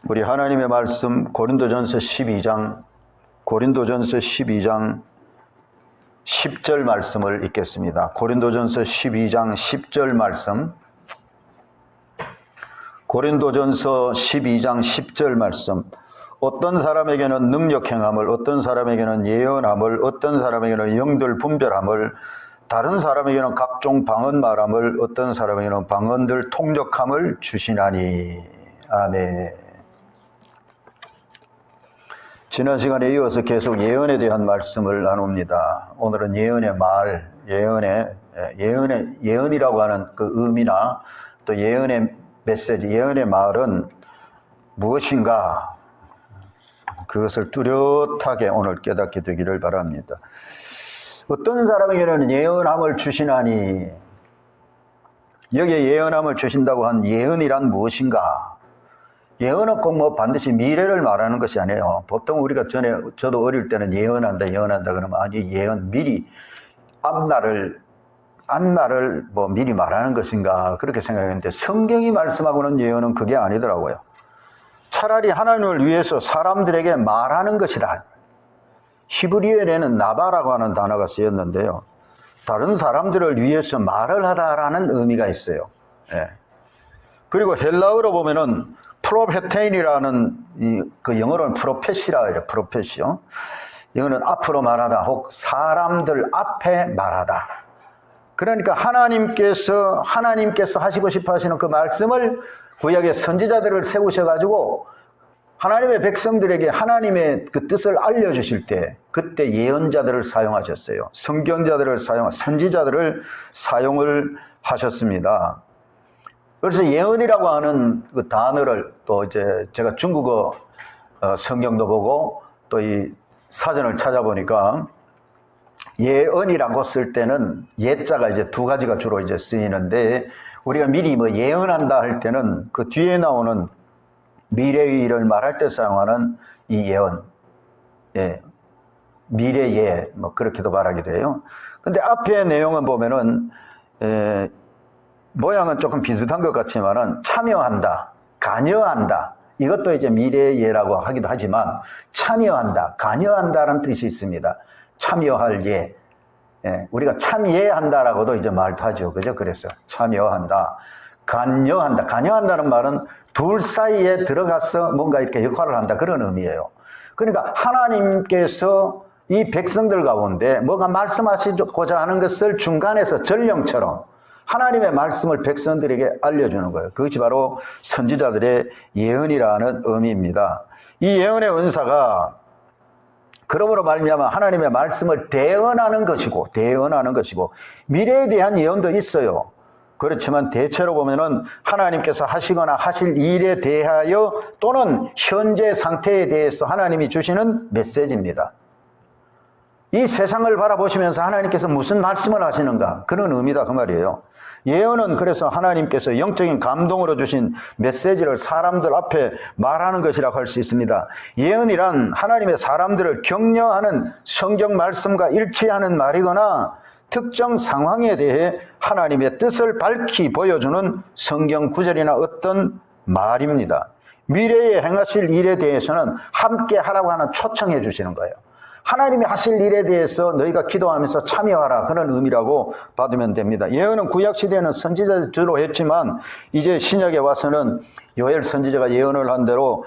우리 하나님의 말씀 고린도전서 12장 10절 말씀을 읽겠습니다. 고린도전서 12장 10절 말씀. 고린도전서 12장 10절 말씀. 어떤 사람에게는 능력 행함을, 어떤 사람에게는 예언함을, 어떤 사람에게는 영들 분별함을, 다른 사람에게는 각종 방언 말함을, 어떤 사람에게는 방언들 통역함을 주시나니. 아멘. 지난 시간에 이어서 계속 예언에 대한 말씀을 나눕니다. 오늘은 예언의 말, 예언이라고 하는 그 의미나 또 예언의 메시지, 예언의 말은 무엇인가? 그것을 뚜렷하게 오늘 깨닫게 되기를 바랍니다. 어떤 사람에게는 예언함을 주시나니, 여기에 예언함을 주신다고 한 예언이란 무엇인가? 예언은 꼭 반드시 미래를 말하는 것이 아니에요. 보통 우리가 저도 어릴 때는 예언한다 그러면 아니, 예언, 미리, 앞날을 미리 말하는 것인가, 그렇게 생각했는데 성경이 말씀하고는 예언은 그게 아니더라고요. 차라리 하나님을 위해서 사람들에게 말하는 것이다. 히브리어에는 나바라고 하는 단어가 쓰였는데요. 다른 사람들을 위해서 말을 하다라는 의미가 있어요. 예. 그리고 헬라어로 보면은 프로페테인이라는 그 영어로는 프로펫이라 해요. 프로펫이요. 이거는 앞으로 말하다, 혹 사람들 앞에 말하다. 그러니까 하나님께서 하시고 싶어 하시는 그 말씀을 구약의 선지자들을 세우셔가지고 하나님의 백성들에게 하나님의 그 뜻을 알려주실 때 그때 예언자들을 사용하셨어요. 성경자들을 선지자들을 사용을 하셨습니다. 그래서 예언이라고 하는 그 단어를 또 이제 제가 중국어 성경도 보고 또 이 사전을 찾아보니까 예언이라고 쓸 때는 예자가 이제 두 가지가 주로 이제 쓰이는데, 우리가 미리 예언한다 할 때는 그 뒤에 나오는 미래의 일을 말할 때 사용하는 이 예언, 예, 미래예, 그렇게도 말하기도 해요. 근데 앞에 내용은 보면은 모양은 조금 비슷한 것 같지만은 참여한다, 관여한다, 이것도 이제 미래예라고 하기도 하지만 참여한다, 관여한다라는 뜻이 있습니다. 참여할 예. 예, 우리가 참여한다라고도 이제 말도 하죠. 그죠? 그래서 참여한다, 관여한다. 관여한다는 말은 둘 사이에 들어가서 뭔가 이렇게 역할을 한다, 그런 의미예요. 그러니까 하나님께서 이 백성들 가운데 뭐가 말씀하시고자 하는 것을 중간에서 전령처럼 하나님의 말씀을 백성들에게 알려주는 거예요. 그것이 바로 선지자들의 예언이라는 의미입니다. 이 예언의 은사가 그러므로 말미암아 하나님의 말씀을 대언하는 것이고 미래에 대한 예언도 있어요. 그렇지만 대체로 보면은 하나님께서 하시거나 하실 일에 대하여 또는 현재 상태에 대해서 하나님이 주시는 메시지입니다. 이 세상을 바라보시면서 하나님께서 무슨 말씀을 하시는가, 그런 의미다 그 말이에요. 예언은 그래서 하나님께서 영적인 감동으로 주신 메시지를 사람들 앞에 말하는 것이라고 할 수 있습니다. 예언이란 하나님의 사람들을 격려하는 성경 말씀과 일치하는 말이거나 특정 상황에 대해 하나님의 뜻을 밝히 보여주는 성경 구절이나 어떤 말입니다. 미래에 행하실 일에 대해서는 함께 하라고 하는 초청해 주시는 거예요. 하나님이 하실 일에 대해서 너희가 기도하면서 참여하라, 그런 의미라고 받으면 됩니다. 예언은 구약시대에는 선지자들 주로 했지만 이제 신약에 와서는 요엘 선지자가 예언을 한 대로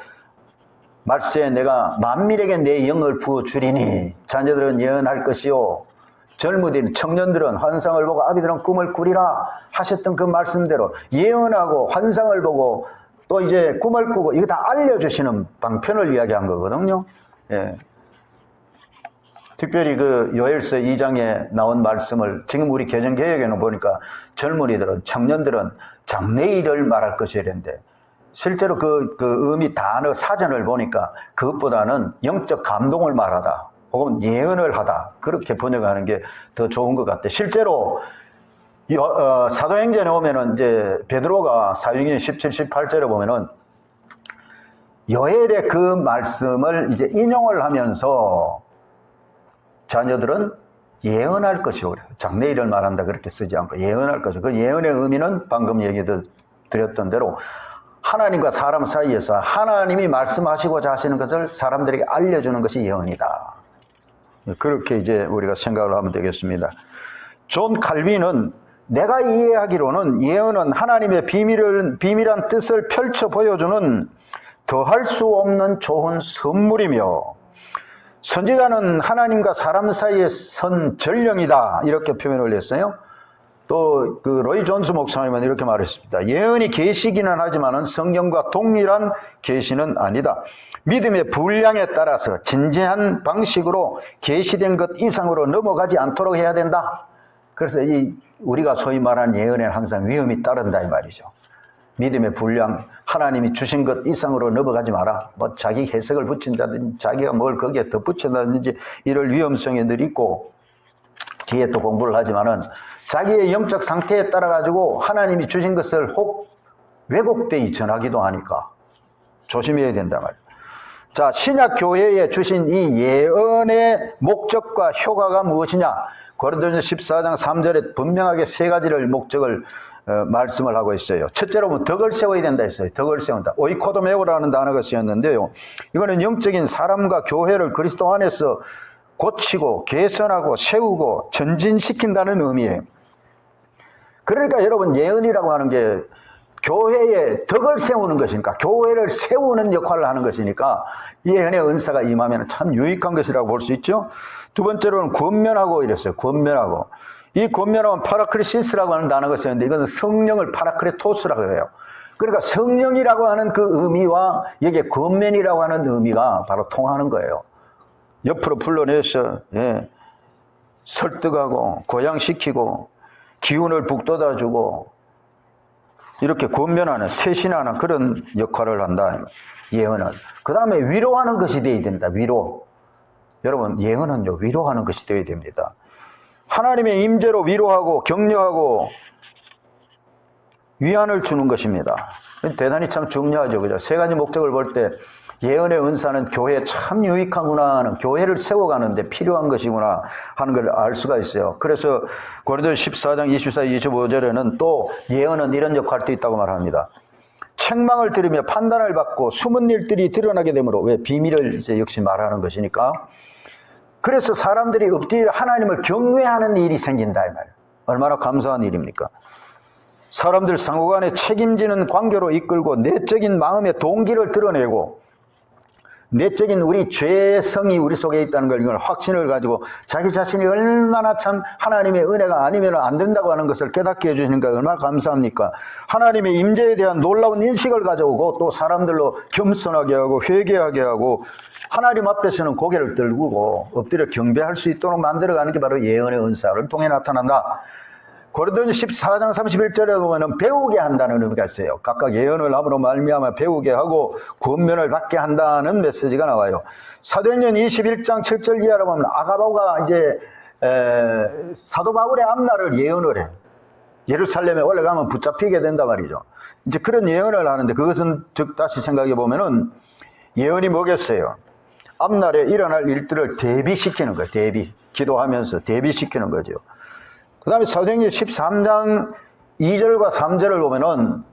말세에 내가 만민에게 내 영을 부어주리니 자녀들은 예언할 것이요 젊은이들, 청년들은 환상을 보고 아비들은 꿈을 꾸리라 하셨던 그 말씀대로 예언하고 환상을 보고 또 이제 꿈을 꾸고 이거 다 알려주시는 방편을 이야기한 거거든요. 예. 특별히 그 요엘서 2장에 나온 말씀을 지금 우리 개정개혁에는 보니까 젊은이들은, 청년들은 장래일을 말할 것이라 했는데 실제로 그 의미 단어 사전을 보니까 그것보다는 영적 감동을 말하다 혹은 예언을 하다, 그렇게 번역하는 게 더 좋은 것 같아요. 실제로 사도행전에 오면은 이제 베드로가 사도행전 17, 18절에 보면은 요엘의 그 말씀을 이제 인용을 하면서 자녀들은 예언할 것이고, 장래일을 말한다 그렇게 쓰지 않고 예언할 것이고, 그 예언의 의미는 방금 얘기 드렸던 대로 하나님과 사람 사이에서 하나님이 말씀하시고자 하시는 것을 사람들에게 알려주는 것이 예언이다. 그렇게 이제 우리가 생각을 하면 되겠습니다. 존 칼빈은 내가 이해하기로는 예언은 하나님의 비밀한 뜻을 펼쳐 보여주는 더할 수 없는 좋은 선물이며 선지자는 하나님과 사람 사이에 선 전령이다 이렇게 표현을 했어요. 또 그 로이 존스 목사님은 이렇게 말했습니다. 예언이 계시기는 하지만 성경과 동일한 계시는 아니다. 믿음의 분량에 따라서 진지한 방식으로 계시된 것 이상으로 넘어가지 않도록 해야 된다. 그래서 우리가 소위 말하는 예언에는 항상 위험이 따른다 이 말이죠. 믿음의 분량, 하나님이 주신 것 이상으로 넘어가지 마라. 뭐 자기 해석을 붙인다든지 자기가 뭘 거기에 덧붙인다든지 이럴 위험성이 늘 있고 뒤에 또 공부를 하지만은 자기의 영적 상태에 따라 가지고 하나님이 주신 것을 혹 왜곡되이 전하기도 하니까 조심해야 된단 말이에요. 자, 신약 교회에 주신 이 예언의 목적과 효과가 무엇이냐? 고린도전서 14장 3절에 분명하게 세 가지를 목적을 말씀을 하고 있어요. 첫째로 덕을 세워야 된다 했어요. 덕을 세운다. 오이코도메오라는 단어가 쓰였는데요. 이거는 영적인 사람과 교회를 그리스도 안에서 고치고 개선하고 세우고 전진시킨다는 의미예요. 그러니까 여러분 예언이라고 하는 게 교회에 덕을 세우는 것이니까 교회를 세우는 역할을 하는 것이니까 예언의 은사가 임하면 참 유익한 것이라고 볼 수 있죠. 두 번째로는 권면하고 이랬어요. 권면하고. 이 권면하면 파라크리시스라고 하는 단어가 쓰였는데 이것은 성령을 파라크레토스라고 해요. 그러니까 성령이라고 하는 그 의미와 여기에 권면이라고 하는 의미가 바로 통하는 거예요. 옆으로 불러내서 설득하고 고양시키고 기운을 북돋아주고 이렇게 권면하는 세신하는 그런 역할을 한다. 예언은. 그 다음에 위로하는 것이 되어야 된다. 위로. 여러분 예언은요 위로하는 것이 되어야 됩니다. 하나님의 임재로 위로하고 격려하고 위안을 주는 것입니다. 대단히 참 중요하죠. 그죠? 세 가지 목적을 볼 때 예언의 은사는 교회에 참 유익하구나 하는, 교회를 세워가는데 필요한 것이구나 하는 걸 알 수가 있어요. 그래서 고린도서 14장 24, 25절에는 또 예언은 이런 역할도 있다고 말합니다. 책망을 들으며 판단을 받고 숨은 일들이 드러나게 되므로, 왜 비밀을 이제 역시 말하는 것이니까. 그래서 사람들이 엎드려 하나님을 경외하는 일이 생긴다 이 말이에요. 얼마나 감사한 일입니까? 사람들 상호간에 책임지는 관계로 이끌고 내적인 마음의 동기를 드러내고 내적인 우리 죄성이 우리 속에 있다는 걸, 이걸 확신을 가지고 자기 자신이 얼마나 참 하나님의 은혜가 아니면 안 된다고 하는 것을 깨닫게 해주시니까 얼마나 감사합니까? 하나님의 임재에 대한 놀라운 인식을 가져오고 또 사람들로 겸손하게 하고 회개하게 하고 하나님 앞에서는 고개를 들고 엎드려 경배할 수 있도록 만들어가는 게 바로 예언의 은사를 통해 나타난다. 고린도전서 14장 31절에 보면은 배우게 한다는 의미가 있어요. 각각 예언을 함으로 말미암아 배우게 하고 권면을 받게 한다는 메시지가 나와요. 사도행전 21장 7절 이하로 보면 아가바오가 이제 사도 바울의 앞날을 예언을 해. 예루살렘에 올라가면 붙잡히게 된단 말이죠. 이제 그런 예언을 하는데 그것은 즉 다시 생각해 보면은 예언이 뭐겠어요? 앞날에 일어날 일들을 대비시키는 거예요. 대비. 기도하면서 대비시키는 거죠. 그 다음에 사도행전 13장 2절과 3절을 보면은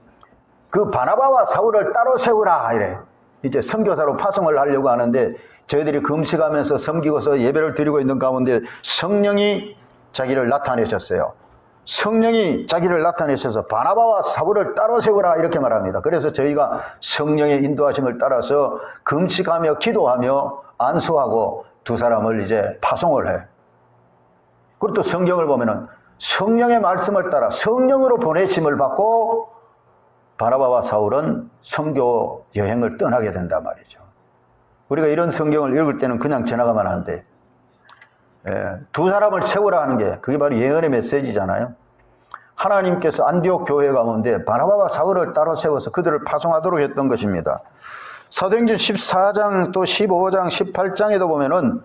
그 바나바와 사울을 따로 세우라 이래. 이제 선교사로 파송을 하려고 하는데 저희들이 금식하면서 섬기고서 예배를 드리고 있는 가운데 성령이 자기를 나타내셨어요. 성령이 자기를 나타내셔서 바나바와 사울을 따로 세우라 이렇게 말합니다. 그래서 저희가 성령의 인도하심을 따라서 금식하며 기도하며 안수하고 두 사람을 이제 파송을 해. 그리고 또 성경을 보면은 성령의 말씀을 따라 성령으로 보내심을 받고 바나바와 사울은 선교 여행을 떠나게 된단 말이죠. 우리가 이런 성경을 읽을 때는 그냥 지나가면 안 돼. 두 사람을 세우라 하는 게 그게 바로 예언의 메시지잖아요. 하나님께서 안디옥 교회 가운데 바나바와 사울을 따로 세워서 그들을 파송하도록 했던 것입니다. 사도행전 14장 또 15장 18장에도 보면은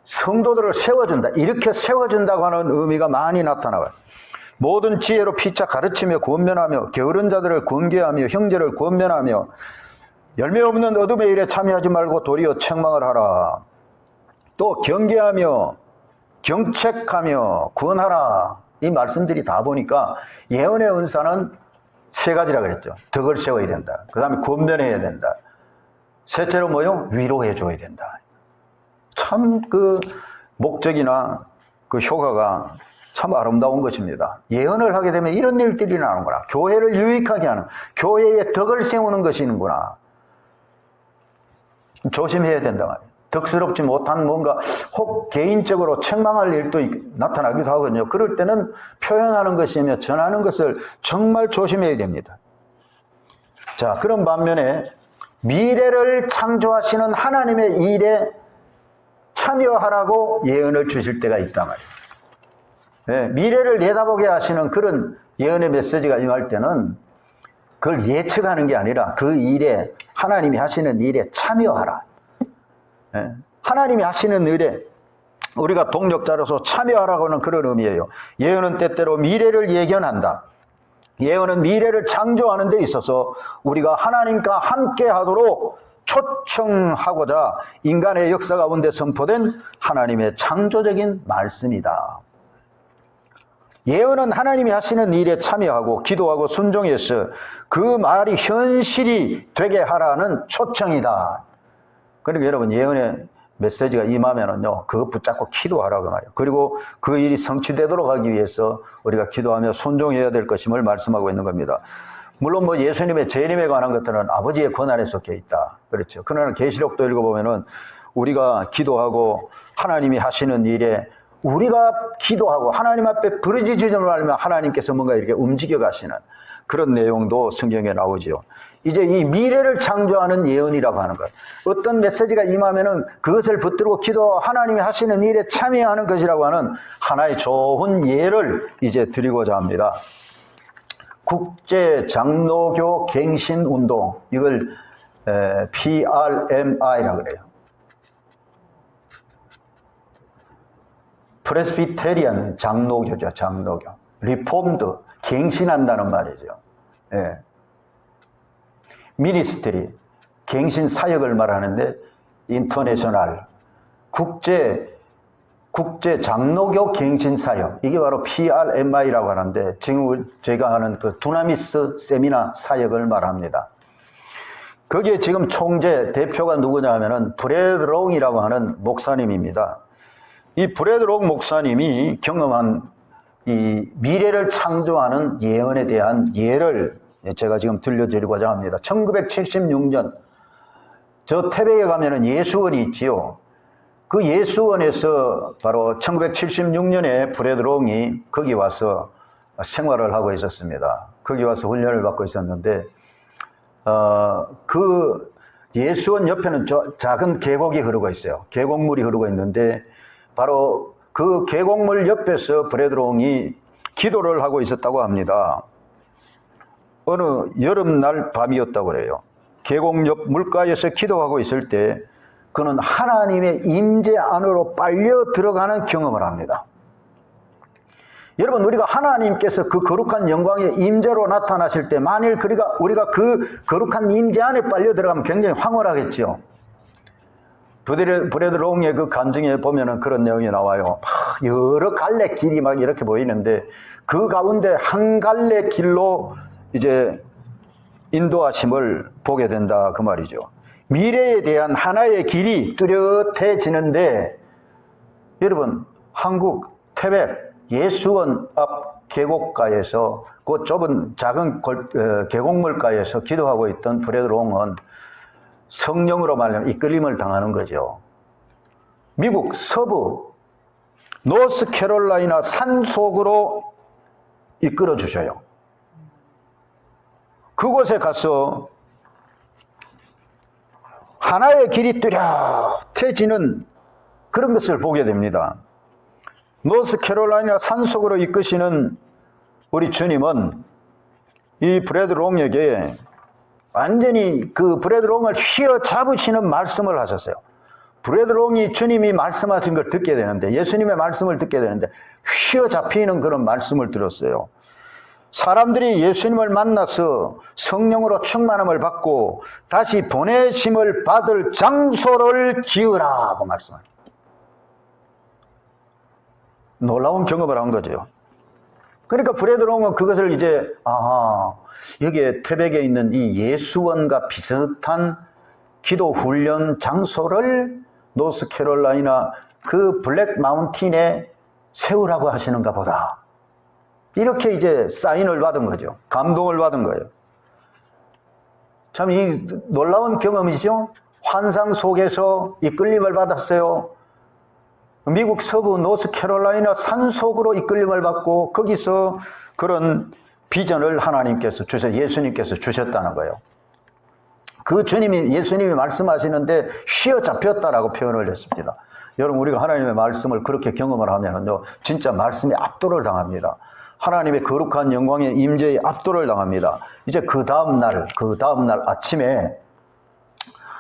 성도들을 세워준다. 이렇게 세워준다고 하는 의미가 많이 나타나요. 모든 지혜로 피차 가르치며 권면하며 게으른 자들을 권계하며 형제를 권면하며 열매 없는 어둠의 일에 참여하지 말고 도리어 책망을 하라. 또 경계하며 경책하며 구원하라. 이 말씀들이 다 보니까 예언의 은사는 세 가지라 그랬죠. 덕을 세워야 된다. 그 다음에 권면해야 된다. 셋째로 뭐요? 위로해 줘야 된다. 참 그 목적이나 그 효과가 참 아름다운 것입니다. 예언을 하게 되면 이런 일들이 나오는구나. 교회를 유익하게 하는, 교회의 덕을 세우는 것이는구나. 조심해야 된다 말이에요. 덕스럽지 못한 뭔가 혹 개인적으로 책망할 일도 나타나기도 하거든요. 그럴 때는 표현하는 것이며 전하는 것을 정말 조심해야 됩니다. 자, 그런 반면에 미래를 창조하시는 하나님의 일에 참여하라고 예언을 주실 때가 있단 말이에요. 네, 미래를 내다보게 하시는 그런 예언의 메시지가 임할 때는 그걸 예측하는 게 아니라 그 일에, 하나님이 하시는 일에 참여하라. 네, 하나님이 하시는 일에 우리가 동력자로서 참여하라고는 그런 의미예요. 예언은 때때로 미래를 예견한다. 예언은 미래를 창조하는 데 있어서 우리가 하나님과 함께 하도록 초청하고자 인간의 역사 가운데 선포된 하나님의 창조적인 말씀이다. 예언은 하나님이 하시는 일에 참여하고 기도하고 순종해서 그 말이 현실이 되게 하라는 초청이다. 그러니까 여러분, 예언의 메시지가 임하면은요, 그거 붙잡고 기도하라고 말이에요. 그리고 그 일이 성취되도록 하기 위해서 우리가 기도하며 순종해야 될 것임을 말씀하고 있는 겁니다. 물론 뭐 예수님의 재림에 관한 것들은 아버지의 권한에 속해 있다. 그렇죠. 그러나 계시록도 읽어보면은 우리가 기도하고 하나님이 하시는 일에 우리가 기도하고 하나님 앞에 부르짖음을 하면 하나님께서 뭔가 이렇게 움직여 가시는 그런 내용도 성경에 나오지요. 이제 이 미래를 창조하는 예언이라고 하는 것. 어떤 메시지가 임하면은 그것을 붙들고 기도, 하나님이 하시는 일에 참여하는 것이라고 하는 하나의 좋은 예를 이제 드리고자 합니다. 국제 장로교 갱신 운동, 이걸 PRMI라 그래요. 프레스비테리안 장로교죠, 장로교. 리폼드, 갱신한다는 말이죠. 예. 미니스트리, 갱신 사역을 말하는데 인터내셔널, 국제 장로교 갱신 사역, 이게 바로 PRMI라고 하는데 지금 제가 하는 그 두나미스 세미나 사역을 말합니다. 거기에 지금 총재 대표가 누구냐 하면은 브래드 롱이라고 하는 목사님입니다. 이 브래드 롱 목사님이 경험한 이 미래를 창조하는 예언에 대한 예를 제가 지금 들려드리고자 합니다. 1976년 저 태백에 가면은 예수원이 있지요. 그 예수원에서 바로 1976년에 브래드 롱이 거기 와서 생활을 하고 있었습니다. 거기 와서 훈련을 받고 있었는데 그 예수원 옆에는 작은 계곡이 흐르고 있어요. 계곡물이 흐르고 있는데 바로 그 계곡물 옆에서 브래드 롱이 기도를 하고 있었다고 합니다. 어느 여름날 밤이었다고 그래요. 계곡 옆 물가에서 기도하고 있을 때 그는 하나님의 임재 안으로 빨려 들어가는 경험을 합니다. 여러분, 우리가 하나님께서 그 거룩한 영광의 임재로 나타나실 때 만일 우리가 그 거룩한 임재 안에 빨려 들어가면 굉장히 황홀하겠죠. 브래드 롱의 그 간증에 보면은 그런 내용이 나와요. 여러 갈래 길이 막 이렇게 보이는데 그 가운데 한 갈래 길로 이제 인도하심을 보게 된다, 그 말이죠. 미래에 대한 하나의 길이 뚜렷해지는데 여러분, 한국 태백 예수원 앞 계곡가에서 그 좁은 작은 계곡물가에서 기도하고 있던 브래드 롱은 성령으로 말하면 이끌림을 당하는 거죠. 미국 서부 노스캐롤라이나 산속으로 이끌어 주셔요. 그곳에 가서 하나의 길이 뚜렷해지는 그런 것을 보게 됩니다. 노스캐롤라이나 산속으로 이끄시는 우리 주님은 이 브래드 롱에게 완전히 그 브래드 롱을 휘어잡으시는 말씀을 하셨어요. 브래드 롱이 주님이 말씀하신 걸 듣게 되는데, 예수님의 말씀을 듣게 되는데 휘어잡히는 그런 말씀을 들었어요. 사람들이 예수님을 만나서 성령으로 충만함을 받고 다시 보내심을 받을 장소를 지으라고 말씀합니다. 놀라운 경험을 한 거죠. 그러니까 브래드롱은 그것을 이제 여기에 태백에 있는 이 예수원과 비슷한 기도 훈련 장소를 노스캐롤라이나 그 블랙 마운틴에 세우라고 하시는가 보다. 이렇게 이제 사인을 받은 거죠. 감동을 받은 거예요. 참 이 놀라운 경험이죠. 환상 속에서 이끌림을 받았어요. 미국 서부 노스캐롤라이나 산속으로 이끌림을 받고 거기서 그런 비전을 하나님께서 예수님께서 주셨다는 거예요. 그 예수님이 말씀하시는데 휘어잡혔다라고 표현을 했습니다. 여러분, 우리가 하나님의 말씀을 그렇게 경험을 하면은요, 진짜 말씀에 압도를 당합니다. 하나님의 거룩한 영광의 임재에 압도를 당합니다. 이제 그 다음날 아침에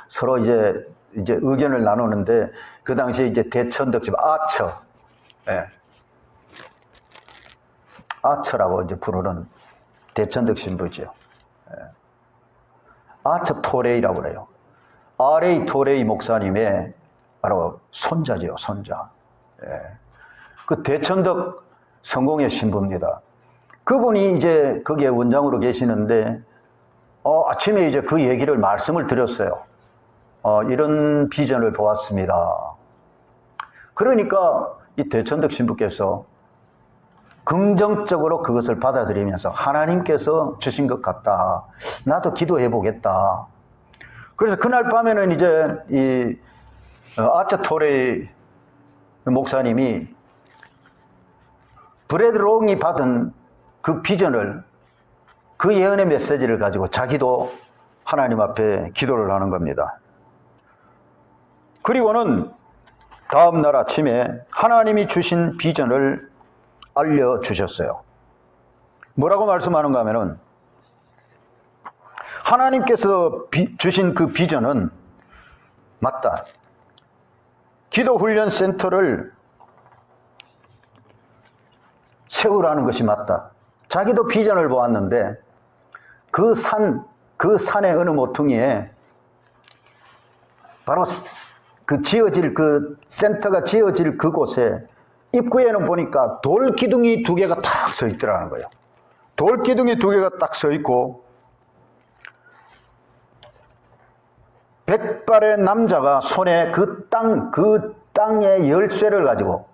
서로 이제 의견을 나누는데, 그 당시에 이제 대천덕집 아처라고 이제 부르는 대천덕 신부죠. 아처 토레이라고 그래요. R.A. 토레이 목사님의 바로 손자지요, 손자. 그 대천덕 성공의 신부입니다. 그분이 이제 거기에 원장으로 계시는데, 아침에 이제 그 얘기를 말씀을 드렸어요. 이런 비전을 보았습니다. 그러니까 이 대천덕 신부께서 긍정적으로 그것을 받아들이면서 하나님께서 주신 것 같다. 나도 기도해 보겠다. 그래서 그날 밤에는 이제 이 아처 토레이 목사님이 브래드롱이 받은 그 비전을, 그 예언의 메시지를 가지고 자기도 하나님 앞에 기도를 하는 겁니다. 그리고는 다음 날 아침에 하나님이 주신 비전을 알려주셨어요. 뭐라고 말씀하는가 하면은, 하나님께서 주신 그 비전은 맞다. 기도훈련센터를 세우라는 것이 맞다. 자기도 비전을 보았는데 그 산의 어느 모퉁이에 바로 그 센터가 지어질 그곳에 입구에는 보니까 돌 기둥이 2개가 딱 서 있더라는 거예요. 돌 기둥이 2개가 딱 서 있고 100발의 남자가 손에 그 땅의 열쇠를 가지고,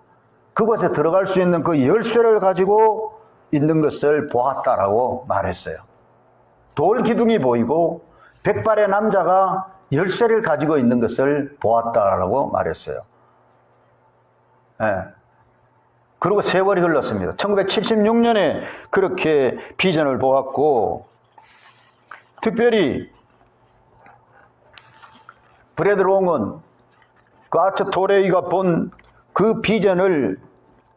그곳에 들어갈 수 있는 그 열쇠를 가지고 있는 것을 보았다라고 말했어요. 돌 기둥이 보이고 100발의 남자가 열쇠를 가지고 있는 것을 보았다라고 말했어요. 그리고 세월이 흘렀습니다. 1976년에 그렇게 비전을 보았고, 특별히 브래드롱은 그 아처 토레이가 본 그 비전을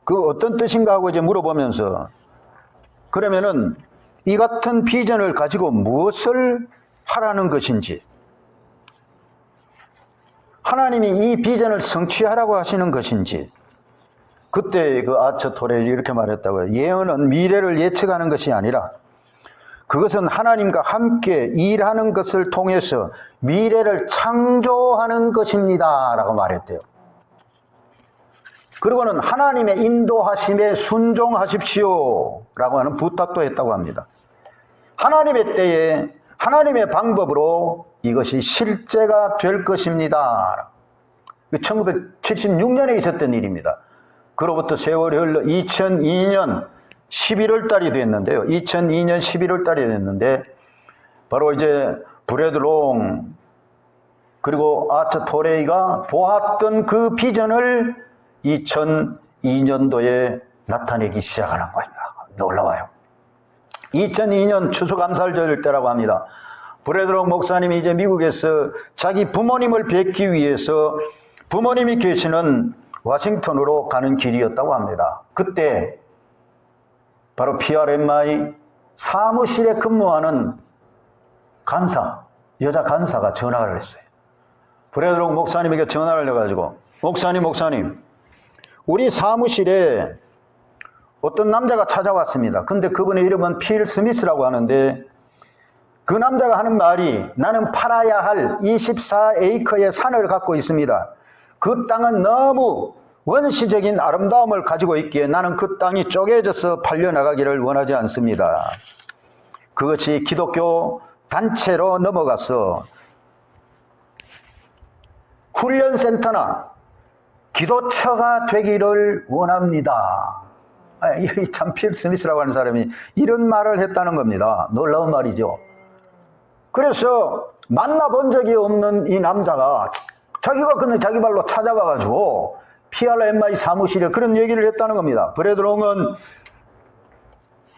그 어떤 뜻인가 하고 이제 물어보면서, 그러면은 이 같은 비전을 가지고 무엇을 하라는 것인지, 하나님이 이 비전을 성취하라고 하시는 것인지, 그때 그 아처 토레이 이렇게 말했다고요. 예언은 미래를 예측하는 것이 아니라 그것은 하나님과 함께 일하는 것을 통해서 미래를 창조하는 것입니다 라고 말했대요. 그리고는 하나님의 인도하심에 순종하십시오 라고 하는 부탁도 했다고 합니다. 하나님의 때에 하나님의 방법으로 이것이 실제가 될 것입니다. 1976년에 있었던 일입니다. 그로부터 세월이 흘러 2002년 11월 달이 됐는데요. 2002년 11월 달이 됐는데, 바로 이제 브래드롱 그리고 아처 토레이가 보았던 그 비전을 2002년도에 나타내기 시작하는 겁니다. 놀라워요. 2002년 추수감사절 때라고 합니다. 브래드롱 목사님이 이제 미국에서 자기 부모님을 뵙기 위해서 부모님이 계시는 워싱턴으로 가는 길이었다고 합니다. 그때 바로 PRMI 사무실에 근무하는 여자 간사가 전화를 했어요. 브래드롱 목사님에게 전화를 해가지고, 목사님, 우리 사무실에 어떤 남자가 찾아왔습니다. 근데 그분의 이름은 필 스미스라고 하는데, 그 남자가 하는 말이, 나는 팔아야 할 24에이커의 산을 갖고 있습니다. 그 땅은 너무 원시적인 아름다움을 가지고 있기에 나는 그 땅이 쪼개져서 팔려나가기를 원하지 않습니다. 그것이 기독교 단체로 넘어가서 훈련센터나 기도처가 되기를 원합니다. 참 필 스미스라고 하는 사람이 이런 말을 했다는 겁니다. 놀라운 말이죠. 그래서 만나본 적이 없는 이 남자가 자기가 그냥 자기 발로 찾아가가지고 PRMI 사무실에 그런 얘기를 했다는 겁니다. 브래드롱은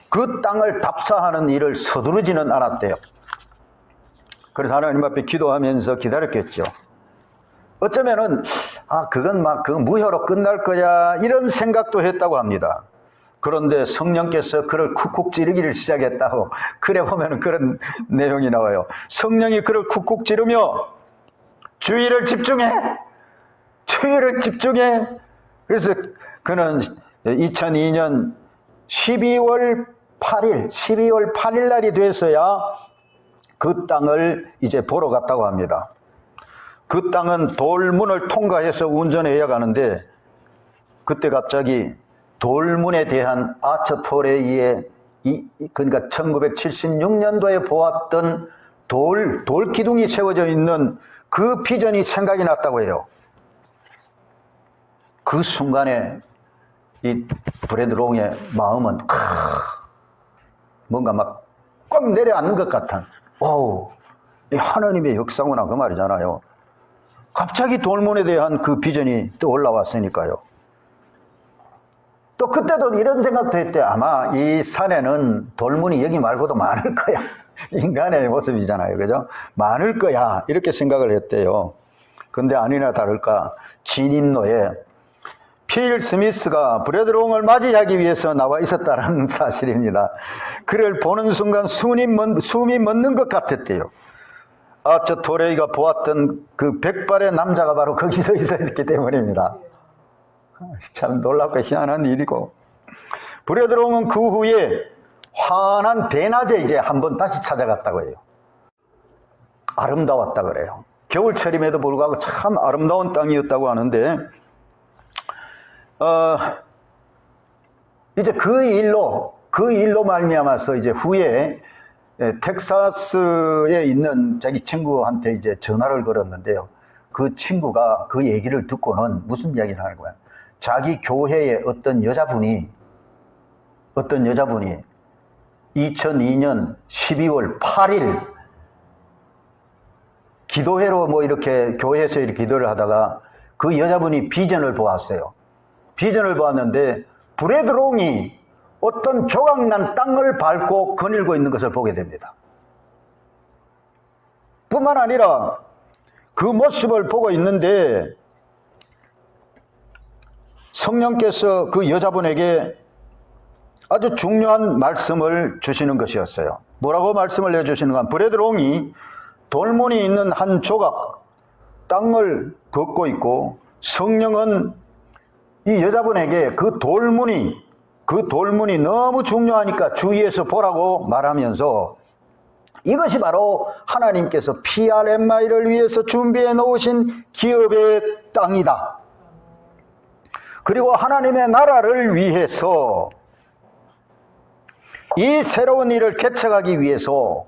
그 땅을 답사하는 일을 서두르지는 않았대요. 그래서 하나님 앞에 기도하면서 기다렸겠죠. 어쩌면은 그건 그 무효로 끝날 거야 이런 생각도 했다고 합니다. 그런데 성령께서 그를 쿡쿡 찌르기를 시작했다고 글에 보면 그런 내용이 나와요. 성령이 그를 쿡쿡 찌르며 주의를 집중해. 그래서 그는 2002년 12월 8일 날이 돼서야 그 땅을 이제 보러 갔다고 합니다. 그 땅은 돌문을 통과해서 운전해야 가는데 그때 갑자기 돌문에 대한 아처 토레이의 그러니까 1976년도에 보았던 돌 기둥이 세워져 있는 그 비전이 생각이 났다고 해요. 그 순간에 이 브래드롱의 마음은 뭔가 막 꽉 내려앉는 것 같은 이 하나님의 역사구나 그 말이잖아요. 갑자기 돌문에 대한 그 비전이 또 올라왔으니까요. 또 그때도 이런 생각도 했대. 아마 이 산에는 돌문이 여기 말고도 많을 거야. 인간의 모습이잖아요. 그죠? 많을 거야. 이렇게 생각을 했대요. 근데 아니나 다를까 진입로에 필 스미스가 브래드롱을 맞이하기 위해서 나와 있었다는 사실입니다. 그를 보는 순간 숨이 멎는 것 같았대요. 아처 토레이가 보았던 그 백발의 남자가 바로 거기 서 있었기 때문입니다. 참 놀랍고 희한한 일이고, 브래드롱은 그 후에 환한 대낮에 이제 한번 다시 찾아갔다고 해요. 아름다웠다 그래요. 겨울철임에도 불구하고 참 아름다운 땅이었다고 하는데, 이제 그 일로 말미암아서 이제 후에 텍사스에 있는 자기 친구한테 이제 전화를 걸었는데요. 그 친구가 그 얘기를 듣고는 무슨 이야기를 하는 거야? 자기 교회에 어떤 여자분이 2002년 12월 8일 기도회로 뭐 이렇게 교회에서 이렇게 기도를 하다가 그 여자분이 비전을 보았어요. 비전을 보았는데 브래드롱이 어떤 조각난 땅을 밟고 거닐고 있는 것을 보게 됩니다. 뿐만 아니라 그 모습을 보고 있는데 성령께서 그 여자분에게 아주 중요한 말씀을 주시는 것이었어요. 뭐라고 말씀을 해주시는가? 브래드롱이 돌문이 있는 한 조각 땅을 걷고 있고 성령은 이 여자분에게 그 돌문이 너무 중요하니까 주위에서 보라고 말하면서 이것이 바로 하나님께서 PRMI를 위해서 준비해 놓으신 기업의 땅이다. 그리고 하나님의 나라를 위해서 이 새로운 일을 개척하기 위해서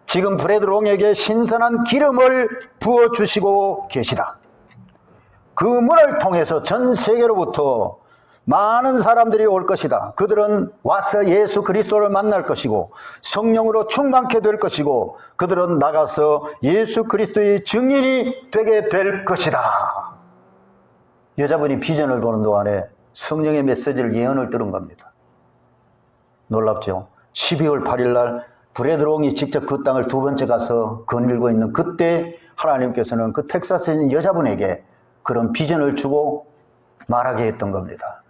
지금 브래드롱에게 신선한 기름을 부어주시고 계시다. 그 문을 통해서 전 세계로부터 많은 사람들이 올 것이다. 그들은 와서 예수 그리스도를 만날 것이고 성령으로 충만케 될 것이고 그들은 나가서 예수 그리스도의 증인이 되게 될 것이다. 여자분이 비전을 보는 동안에 성령의 메시지를 예언을 들은 겁니다. 놀랍죠? 12월 8일 날 브래드롱이 직접 그 땅을 두 번째 가서 거닐고 있는 그때 하나님께서는 그 텍사스에 있는 여자분에게 그런 비전을 주고 말하게 했던 겁니다.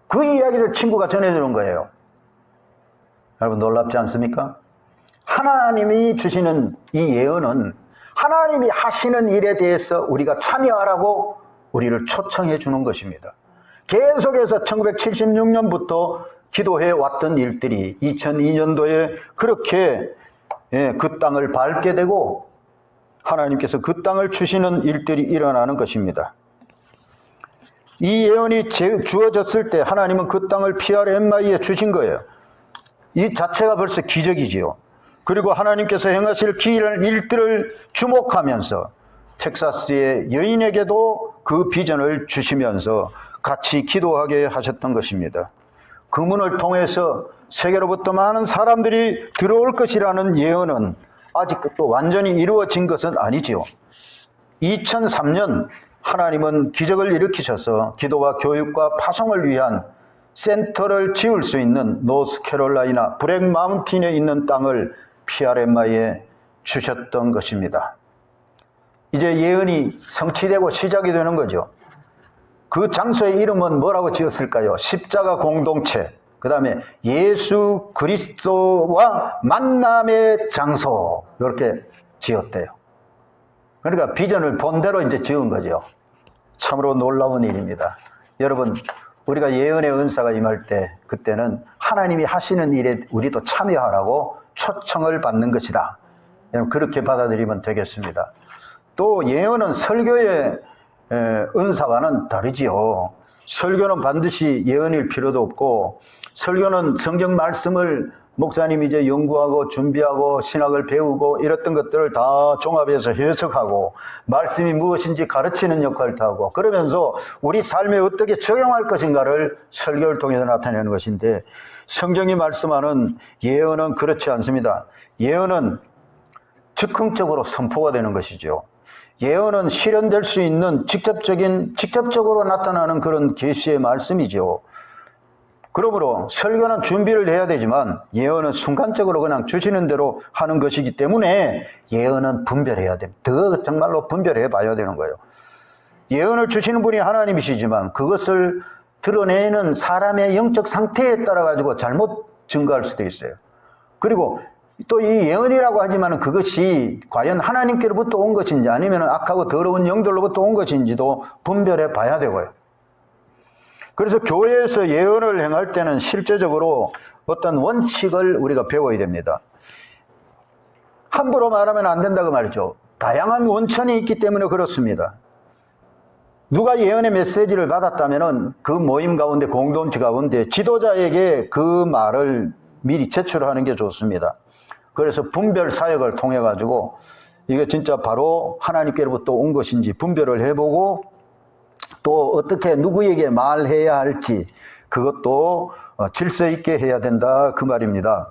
그 이야기를 친구가 전해주는 거예요. 여러분 놀랍지 않습니까? 하나님이 주시는 이 예언은 하나님이 하시는 일에 대해서 우리가 참여하라고 우리를 초청해 주는 것입니다. 계속해서 1976년부터 기도해 왔던 일들이 2002년도에 그렇게 그 땅을 밟게 되고 하나님께서 그 땅을 주시는 일들이 일어나는 것입니다. 이 예언이 주어졌을 때 하나님은 그 땅을 PRMI에 주신 거예요. 이 자체가 벌써 기적이지요. 그리고 하나님께서 행하실 기이한 일들을 주목하면서 텍사스의 여인에게도 그 비전을 주시면서 같이 기도하게 하셨던 것입니다. 그 문을 통해서 세계로부터 많은 사람들이 들어올 것이라는 예언은 아직 또 완전히 이루어진 것은 아니지요. 2003년 하나님은 기적을 일으키셔서 기도와 교육과 파송을 위한 센터를 지을 수 있는 노스캐롤라이나 브렉 마운틴에 있는 땅을 PRMI에 주셨던 것입니다. 이제 예언이 성취되고 시작이 되는 거죠. 그 장소의 이름은 뭐라고 지었을까요? 십자가 공동체, 그 다음에 예수 그리스도와 만남의 장소, 이렇게 지었대요. 그러니까 비전을 본대로 이제 지은 거죠. 참으로 놀라운 일입니다. 여러분, 우리가 예언의 은사가 임할 때, 그때는 하나님이 하시는 일에 우리도 참여하라고 초청을 받는 것이다. 여러분, 그렇게 받아들이면 되겠습니다. 또 예언은 설교의 은사와는 다르지요. 설교는 반드시 예언일 필요도 없고, 설교는 성경 말씀을 목사님이 이제 연구하고 준비하고 신학을 배우고 이랬던 것들을 다 종합해서 해석하고 말씀이 무엇인지 가르치는 역할을 하고, 그러면서 우리 삶에 어떻게 적용할 것인가를 설교를 통해서 나타내는 것인데, 성경이 말씀하는 예언은 그렇지 않습니다. 예언은 즉흥적으로 선포가 되는 것이죠. 예언은 실현될 수 있는 직접적으로 나타나는 그런 계시의 말씀이죠. 그러므로 설교는 준비를 해야 되지만 예언은 순간적으로 그냥 주시는 대로 하는 것이기 때문에 예언은 분별해야 됩니다. 더 정말로 분별해 봐야 되는 거예요. 예언을 주시는 분이 하나님이시지만 그것을 드러내는 사람의 영적 상태에 따라 가지고 잘못 증거할 수도 있어요. 그리고 또 이 예언이라고 하지만 그것이 과연 하나님께로부터 온 것인지 아니면 악하고 더러운 영들로부터 온 것인지도 분별해 봐야 되고요. 그래서 교회에서 예언을 행할 때는 실제적으로 어떤 원칙을 우리가 배워야 됩니다. 함부로 말하면 안 된다고 말이죠. 다양한 원천이 있기 때문에 그렇습니다. 누가 예언의 메시지를 받았다면 그 모임 가운데, 공동체 가운데 지도자에게 그 말을 미리 제출하는 게 좋습니다. 그래서 분별 사역을 통해 가지고 이게 진짜 바로 하나님께로부터 온 것인지 분별을 해보고, 또 어떻게 누구에게 말해야 할지 그것도 질서 있게 해야 된다, 그 말입니다.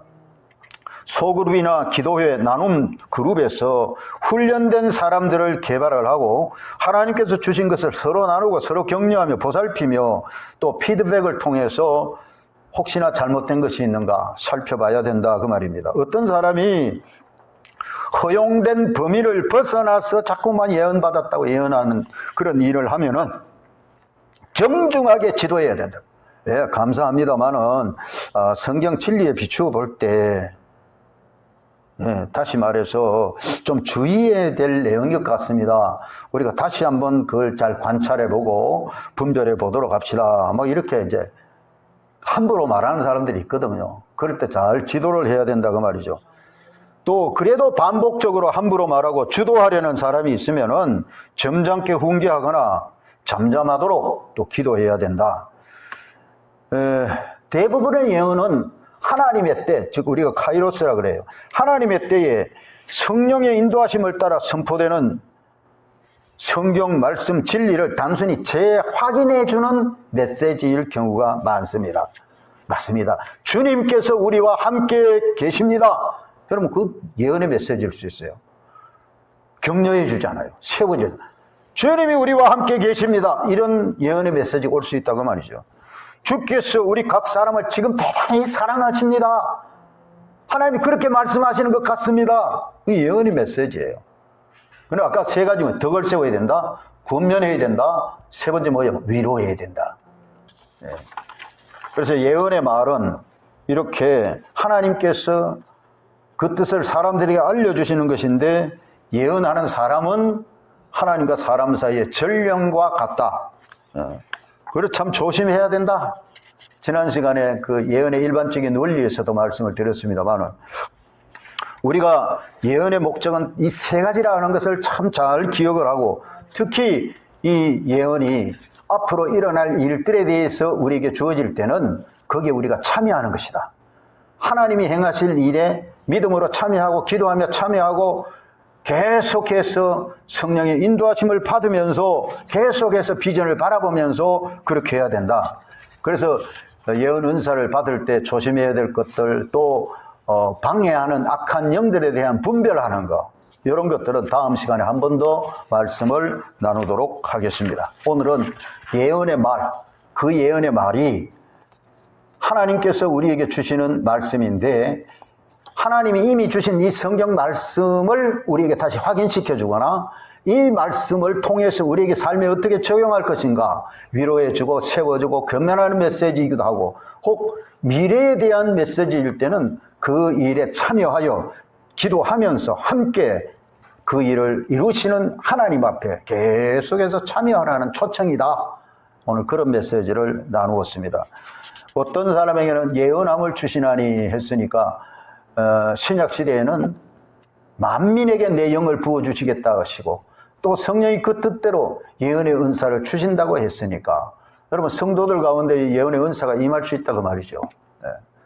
소그룹이나 기도회, 나눔 그룹에서 훈련된 사람들을 개발을 하고 하나님께서 주신 것을 서로 나누고 서로 격려하며 보살피며 또 피드백을 통해서 혹시나 잘못된 것이 있는가 살펴봐야 된다, 그 말입니다. 어떤 사람이 허용된 범위를 벗어나서 자꾸만 예언받았다고 예언하는 그런 일을 하면은 정중하게 지도해야 된다. 예, 감사합니다만은 성경 진리에 비추어 볼 때, 다시 말해서 좀 주의해야 될 내용인 것 같습니다. 우리가 다시 한번 그걸 잘 관찰해 보고 분별해 보도록 합시다. 뭐 이렇게 이제 함부로 말하는 사람들이 있거든요. 그럴 때 잘 지도를 해야 된다고 말이죠. 또 그래도 반복적으로 함부로 말하고 주도하려는 사람이 있으면은 점잖게 훈계하거나 잠잠하도록 또 기도해야 된다. 대부분의 예언은 하나님의 때, 즉 우리가 카이로스라 그래요. 하나님의 때에 성령의 인도하심을 따라 선포되는 성경 말씀 진리를 단순히 재확인해 주는 메시지일 경우가 많습니다. 맞습니다. 주님께서 우리와 함께 계십니다. 여러분, 그 예언의 메시지일 수 있어요. 격려해 주잖아요. 세워주잖아요. 주님이 우리와 함께 계십니다. 이런 예언의 메시지가 올 수 있다고 말이죠. 주께서 우리 각 사람을 지금 대단히 사랑하십니다. 하나님이 그렇게 말씀하시는 것 같습니다. 이 예언의 메시지예요. 근데 아까 세 가지는 덕을 세워야 된다, 권면해야 된다, 세 번째 뭐예요? 위로해야 된다. 그래서 예언의 말은 이렇게 하나님께서 그 뜻을 사람들에게 알려주시는 것인데, 예언하는 사람은 하나님과 사람 사이의 전령과 같다. 그래서 참 조심해야 된다. 지난 시간에 그 예언의 일반적인 원리에서도 말씀을 드렸습니다만, 우리가 예언의 목적은 이 세 가지라는 것을 참 잘 기억을 하고, 특히 이 예언이 앞으로 일어날 일들에 대해서 우리에게 주어질 때는 거기에 우리가 참여하는 것이다. 하나님이 행하실 일에 믿음으로 참여하고 기도하며 참여하고 계속해서 성령의 인도하심을 받으면서 계속해서 비전을 바라보면서 그렇게 해야 된다. 그래서 예언 은사를 받을 때 조심해야 될 것들, 또 방해하는 악한 영들에 대한 분별하는 것, 이런 것들은 다음 시간에 한 번 더 말씀을 나누도록 하겠습니다. 오늘은 예언의 말, 그 예언의 말이 하나님께서 우리에게 주시는 말씀인데, 하나님이 이미 주신 이 성경 말씀을 우리에게 다시 확인시켜 주거나 이 말씀을 통해서 우리에게 삶에 어떻게 적용할 것인가 위로해주고 세워주고 견면하는 메시지이기도 하고, 혹 미래에 대한 메시지일 때는 그 일에 참여하여 기도하면서 함께 그 일을 이루시는 하나님 앞에 계속해서 참여하라는 초청이다. 오늘 그런 메시지를 나누었습니다. 어떤 사람에게는 예언함을 주시나니 했으니까 신약시대에는 만민에게 내 영을 부어주시겠다 하시고, 또 성령이 그 뜻대로 예언의 은사를 주신다고 했으니까 여러분, 성도들 가운데 예언의 은사가 임할 수 있다고 말이죠.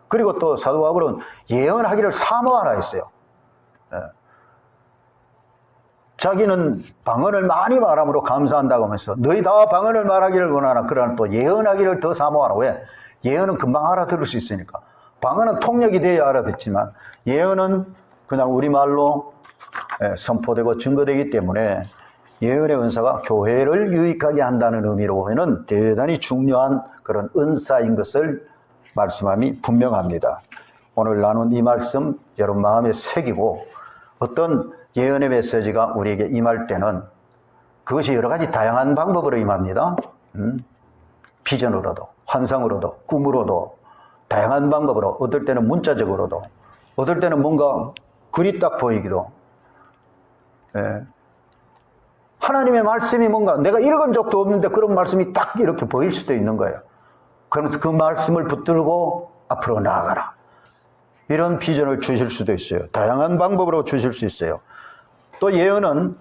그리고 또 사도 바울은 예언하기를 사모하라 했어요. 자기는 방언을 많이 말함으로 감사한다고 하면서 너희 다 방언을 말하기를 원하나 그러나 또 예언하기를 더 사모하라. 왜? 예언은 금방 알아들을 수 있으니까. 방언은 통역이 돼야 알아듣지만 예언은 그냥 우리말로 선포되고 증거되기 때문에 예언의 은사가 교회를 유익하게 한다는 의미로는 대단히 중요한 그런 은사인 것을 말씀함이 분명합니다. 오늘 나눈 이 말씀 여러분 마음에 새기고, 어떤 예언의 메시지가 우리에게 임할 때는 그것이 여러 가지 다양한 방법으로 임합니다. 비전으로도, 환상으로도, 꿈으로도, 다양한 방법으로, 어떨 때는 문자적으로도, 어떨 때는 뭔가 글이 딱 보이기도. 하나님의 말씀이 뭔가 내가 읽은 적도 없는데 그런 말씀이 딱 이렇게 보일 수도 있는 거예요. 그러면서 그 말씀을 붙들고 앞으로 나아가라. 이런 비전을 주실 수도 있어요. 다양한 방법으로 주실 수 있어요. 또 예언은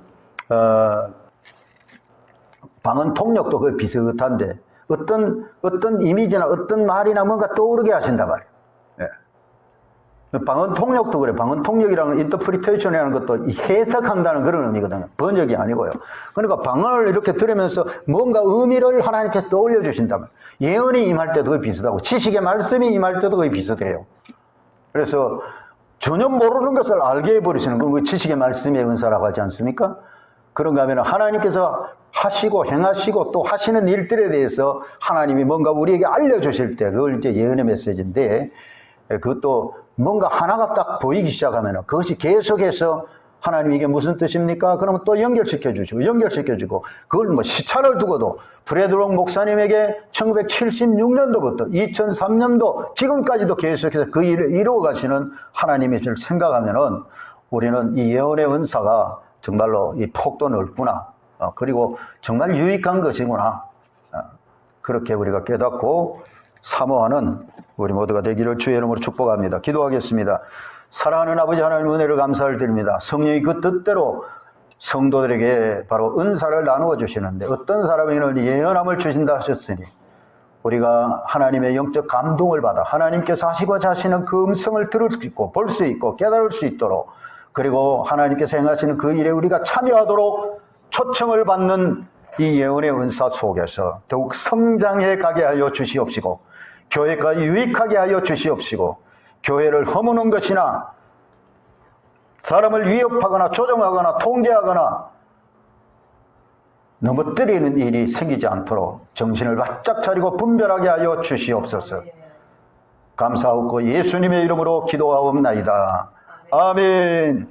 방언 통역도 거의 비슷한데 어떤 이미지나 어떤 말이나 뭔가 떠오르게 하신단 말이에요. 방언 통역도 그래. 방언 통역이라는 인터프리테이션이라는 것도 해석한다는 그런 의미거든요. 번역이 아니고요. 그러니까 방언을 이렇게 들으면서 뭔가 의미를 하나님께서 떠올려 주신다면, 예언이 임할 때도 거의 비슷하고 지식의 말씀이 임할 때도 거의 비슷해요. 그래서 전혀 모르는 것을 알게 해버리시는 건 지식의 말씀의 은사라고 하지 않습니까? 그런가 하면 하나님께서 하시고 행하시고 또 하시는 일들에 대해서 하나님이 뭔가 우리에게 알려주실 때 그걸 이제 예언의 메시지인데, 그것도 뭔가 하나가 딱 보이기 시작하면 그것이 계속해서 하나님 이게 무슨 뜻입니까? 그러면 또 연결시켜 주시고 그걸 뭐 시차를 두고도 브래드록 목사님에게 1976년도부터 2003년도 지금까지도 계속해서 그 일을 이루어 가시는 하나님의 줄 생각하면은 우리는 이 예언의 은사가 정말로 이 폭도 넓구나. 그리고 정말 유익한 것이구나. 그렇게 우리가 깨닫고 사모하는 우리 모두가 되기를 주의 이름으로 축복합니다. 기도하겠습니다. 사랑하는 아버지 하나님, 은혜를 감사를 드립니다. 성령이 그 뜻대로 성도들에게 바로 은사를 나누어 주시는데, 어떤 사람에게는 예언함을 주신다 하셨으니 우리가 하나님의 영적 감동을 받아 하나님께서 하시고자 하시는 그 음성을 들을 수 있고 볼 수 있고 깨달을 수 있도록, 그리고 하나님께서 행하시는 그 일에 우리가 참여하도록 초청을 받는 이 예언의 은사 속에서 더욱 성장해 가게 하여 주시옵시고, 교회가 유익하게 하여 주시옵시고, 교회를 허무는 것이나 사람을 위협하거나 조종하거나 통제하거나 넘어뜨리는 일이 생기지 않도록 정신을 바짝 차리고 분별하게 하여 주시옵소서. 감사하고 예수님의 이름으로 기도하옵나이다. 아멘.